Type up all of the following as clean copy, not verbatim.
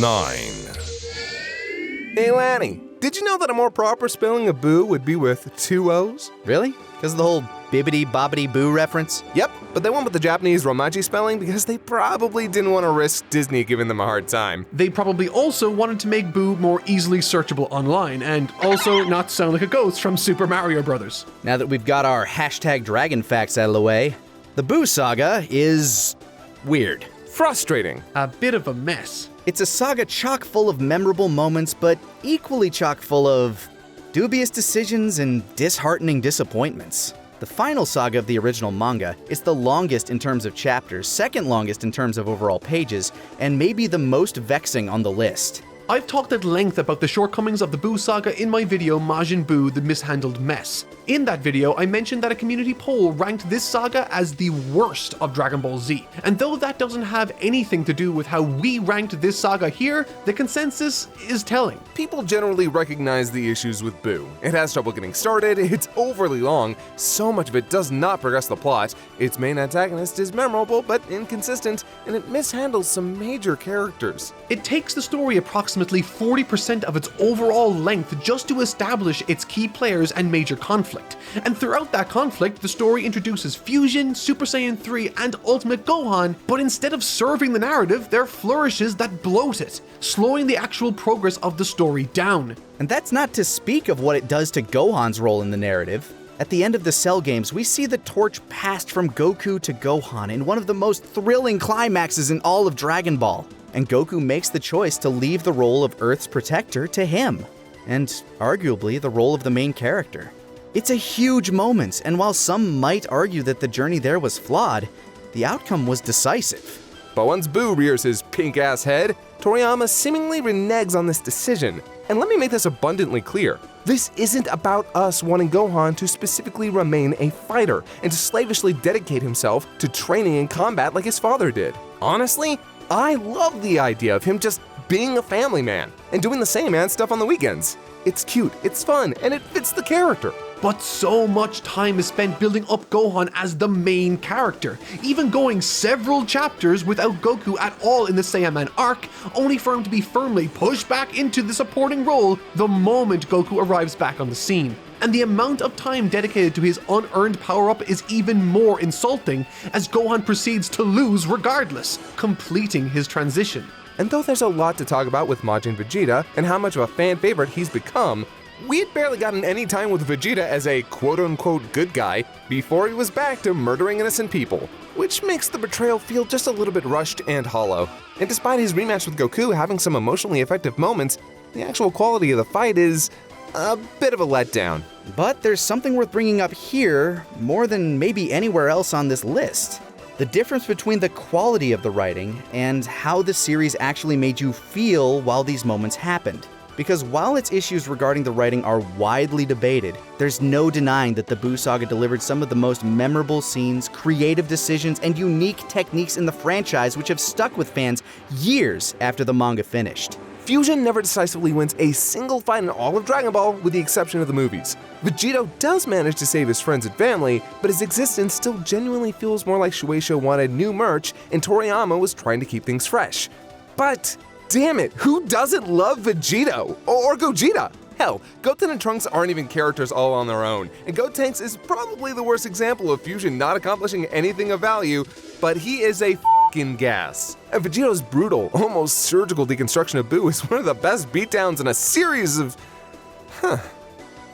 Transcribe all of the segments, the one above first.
9. Hey Lanny, did you know that a more proper spelling of boo would be with 2 O's? Really? Because of the whole bibbidi-bobbidi-boo reference? Yep, but they went with the Japanese Romaji spelling because they probably didn't want to risk Disney giving them a hard time. They probably also wanted to make Boo more easily searchable online, and also not sound like a ghost from Super Mario Bros. Now that we've got our hashtag dragon facts out of the way, the Boo Saga is weird. Frustrating. A bit of a mess. It's a saga chock full of memorable moments, but equally chock full of dubious decisions and disheartening disappointments. The final saga of the original manga is the longest in terms of chapters, second longest in terms of overall pages, and maybe the most vexing on the list. I've talked at length about the shortcomings of the Boo Saga in my video Majinbu, the Mishandled Mess. In that video, I mentioned that a community poll ranked this saga as the worst of Dragon Ball Z. And though that doesn't have anything to do with how we ranked this saga here, the consensus is telling. People generally recognize the issues with Boo. It has trouble getting started, it's overly long, so much of it does not progress the plot, its main antagonist is memorable but inconsistent, and it mishandles some major characters. It takes the story approximately 40% of its overall length just to establish its key players and major conflict. And throughout that conflict, the story introduces Fusion, Super Saiyan 3, and Ultimate Gohan, but instead of serving the narrative, there are flourishes that bloat it, slowing the actual progress of the story down. And that's not to speak of what it does to Gohan's role in the narrative. At the end of the Cell games, we see the torch passed from Goku to Gohan in one of the most thrilling climaxes in all of Dragon Ball. And Goku makes the choice to leave the role of Earth's protector to him, and arguably the role of the main character. It's a huge moment, and while some might argue that the journey there was flawed, the outcome was decisive. But once Boo rears his pink-ass head, Toriyama seemingly reneges on this decision. And let me make this abundantly clear. This isn't about us wanting Gohan to specifically remain a fighter and to slavishly dedicate himself to training and combat like his father did. Honestly, I love the idea of him just being a family man and doing the same man stuff on the weekends. It's cute, it's fun, and it fits the character. But so much time is spent building up Gohan as the main character, even going several chapters without Goku at all in the Saiyaman arc, only for him to be firmly pushed back into the supporting role the moment Goku arrives back on the scene. And the amount of time dedicated to his unearned power-up is even more insulting, as Gohan proceeds to lose regardless, completing his transition. And though there's a lot to talk about with Majin Vegeta and how much of a fan favorite he's become, we had barely gotten any time with Vegeta as a quote-unquote good guy before he was back to murdering innocent people, which makes the betrayal feel just a little bit rushed and hollow. And despite his rematch with Goku having some emotionally effective moments, the actual quality of the fight is a bit of a letdown. But there's something worth bringing up here, more than maybe anywhere else on this list. The difference between the quality of the writing and how the series actually made you feel while these moments happened. Because while its issues regarding the writing are widely debated, there's no denying that the Boo Saga delivered some of the most memorable scenes, creative decisions, and unique techniques in the franchise which have stuck with fans years after the manga finished. Fusion never decisively wins a single fight in all of Dragon Ball with the exception of the movies. Vegito does manage to save his friends and family, but his existence still genuinely feels more like Shueisha wanted new merch and Toriyama was trying to keep things fresh. But damn it, who doesn't love Vegito or Gogeta? Hell, Goten and Trunks aren't even characters all on their own, and Gotenks is probably the worst example of Fusion not accomplishing anything of value, but he is a f***ing gas. And Vegito's brutal, almost surgical deconstruction of Boo is one of the best beatdowns in a series of...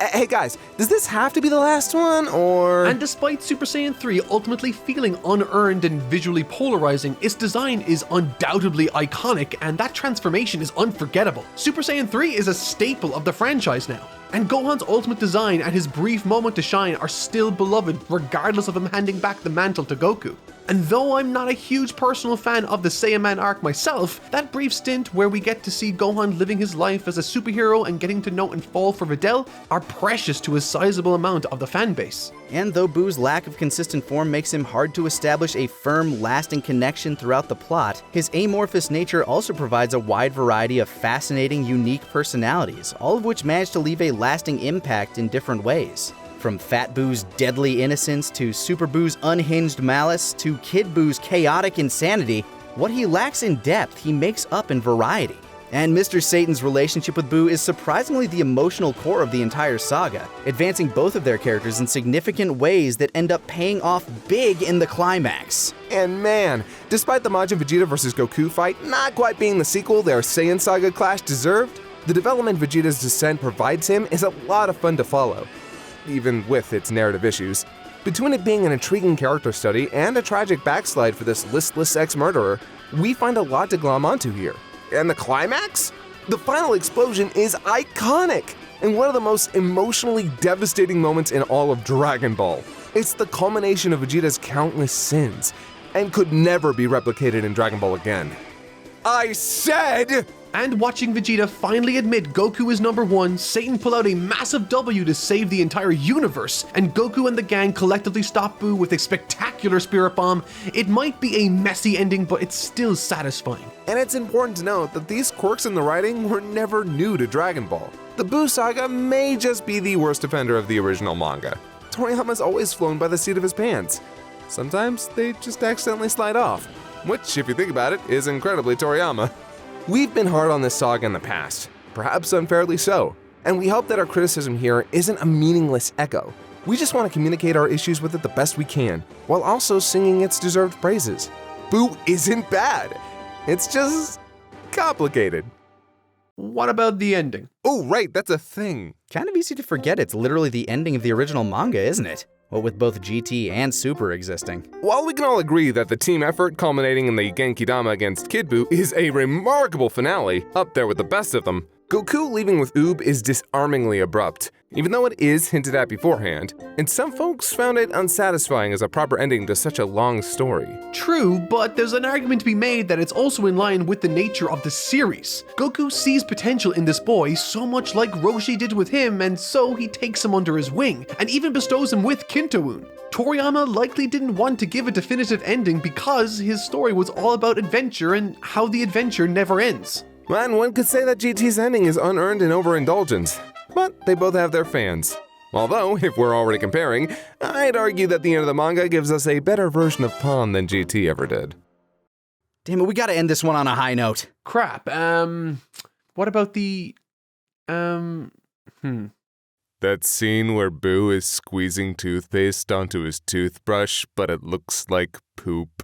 Hey guys, does this have to be the last one, or...? And despite Super Saiyan 3 ultimately feeling unearned and visually polarizing, its design is undoubtedly iconic and that transformation is unforgettable. Super Saiyan 3 is a staple of the franchise now. And Gohan's ultimate design and his brief moment to shine are still beloved regardless of him handing back the mantle to Goku. And though I'm not a huge personal fan of the Saiyaman arc myself, that brief stint where we get to see Gohan living his life as a superhero and getting to know and fall for Videl are precious to a sizable amount of the fanbase. And though Boo's lack of consistent form makes him hard to establish a firm, lasting connection throughout the plot, his amorphous nature also provides a wide variety of fascinating, unique personalities, all of which manage to leave a lasting impact in different ways. From Fat Boo's deadly innocence to Super Boo's unhinged malice to Kid Boo's chaotic insanity, what he lacks in depth, he makes up in variety. And Mr. Satan's relationship with Boo is surprisingly the emotional core of the entire saga, advancing both of their characters in significant ways that end up paying off big in the climax. And man, despite the Majin Vegeta vs. Goku fight not quite being the sequel their Saiyan Saga clash deserved, the development Vegeta's descent provides him is a lot of fun to follow, even with its narrative issues. Between it being an intriguing character study and a tragic backslide for this listless ex-murderer, we find a lot to glom onto here. And the climax? The final explosion is iconic and one of the most emotionally devastating moments in all of Dragon Ball. It's the culmination of Vegeta's countless sins and could never be replicated in Dragon Ball again. I said! And watching Vegeta finally admit Goku is number one, Satan pull out a massive W to save the entire universe, and Goku and the gang collectively stop Boo with a spectacular Spirit Bomb, it might be a messy ending, but it's still satisfying. And it's important to note that these quirks in the writing were never new to Dragon Ball. The Boo saga may just be the worst offender of the original manga. Toriyama's always flown by the seat of his pants. Sometimes they just accidentally slide off, which, if you think about it, is incredibly Toriyama. We've been hard on this saga in the past, perhaps unfairly so, and we hope that our criticism here isn't a meaningless echo. We just want to communicate our issues with it the best we can, while also singing its deserved praises. Boo isn't bad, it's just complicated. What about the ending? Oh, right, that's a thing. Kind of easy to forget it's literally the ending of the original manga, isn't it? Well, with both GT and Super existing. While we can all agree that the team effort culminating in the Genkidama against Kid Buu is a remarkable finale, up there with the best of them, Goku leaving with Oob is disarmingly abrupt, even though it is hinted at beforehand, and some folks found it unsatisfying as a proper ending to such a long story. True, but there's an argument to be made that it's also in line with the nature of the series. Goku sees potential in this boy so much like Roshi did with him, and so he takes him under his wing, and even bestows him with Kintoun. Toriyama likely didn't want to give a definitive ending because his story was all about adventure and how the adventure never ends. And one could say that GT's ending is unearned and overindulgence, but they both have their fans. Although, if we're already comparing, I'd argue that the end of the manga gives us a better version of Pawn than GT ever did. Damn it, we gotta end this one on a high note. Crap, what about the, That scene where Boo is squeezing toothpaste onto his toothbrush, but it looks like poop.